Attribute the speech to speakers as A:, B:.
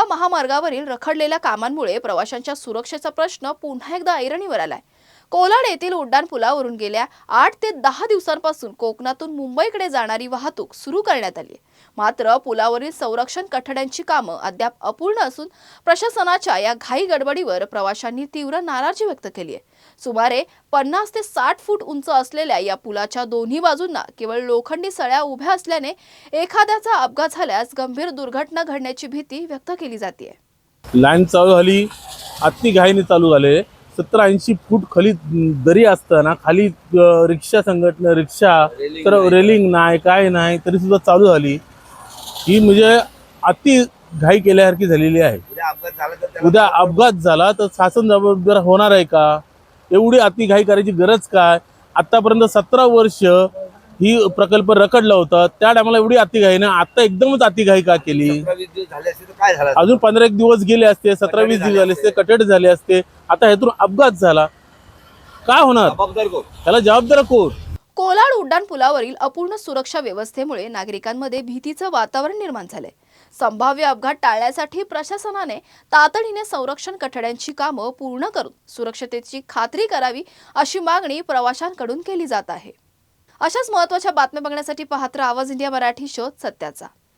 A: गोवा महामार्गावरील रखडलेल्या कामांमुळे प्रवाशांच्या सुरक्षेचा प्रश्न पुन्हा एकदा ऐरणीवर आलाय। कोलाड येथील उड्डाण पुलावरून गेल्या 8 ते 10 दिवसांपासून कोकणातून मुंबईकडे जाणारी वाहतूक सुरू करण्यात आली आहे। मात्र पुलावरील संरक्षण कठड्यांची कामं अद्याप अपूर्ण असून प्रशासनाच्या या घाई गडबडीवर प्रवाशांनी तीव्र नाराजी व्यक्त केली आहे। सुमारे 50 ते 60 फूट उंच असलेल्या या पुलाच्या दोन्ही बाजूंना केवळ लोखंडी सळ्या उभ्या असल्याने एखाद्याचा अपघात झाल्यास गंभीर दुर्घटना घडण्याची भीती व्यक्त केली जाते।
B: लाईन चालू झाली, अति घाईने चालू झाले। 70-80 फूट खाली दरी असताना खाली रिक्षा संघटना रिक्षा तर रेलिंग नाही काय नाही तरी सुद्धा चालू झाली। ही म्हणजे अति घाई केल्यासारखी झालेली आहे। उद्या अपघात झाला तर शासन जबाबदार होणार आहे का? एवढी अति घाई करायची गरज काय? आतापर्यंत 17 वर्ष ही प्रकल्प रखडला होता, त्या टायमाला एवढी अति घाई नाही, आता एकदमच अति घाई का केली? अजून 15-1 दिवस गेले असते, 17-20 दिवस झाले असते, कटड झाले असते, आता ह्यातून अपघात झाला, काय होणार? त्याला जबाबदार कोण?
A: कोलाड उड्डाण पुलावरील अपूर्ण सुरक्षा व्यवस्थेमुळे नागरिकांमध्ये भीतीचं वातावरण निर्माण झालंय। संभाव्य अपघात टाळण्यासाठी प्रशासनाने तातडीने संरक्षण कठड्यांची कामं पूर्ण करून सुरक्षतेची खात्री करावी अशी मागणी प्रवाशांकडून केली जात आहे। अशाच महत्त्वाच्या बातम्या बघण्यासाठी पाहत रहा आवाज इंडिया मराठी शोध सत्याचा।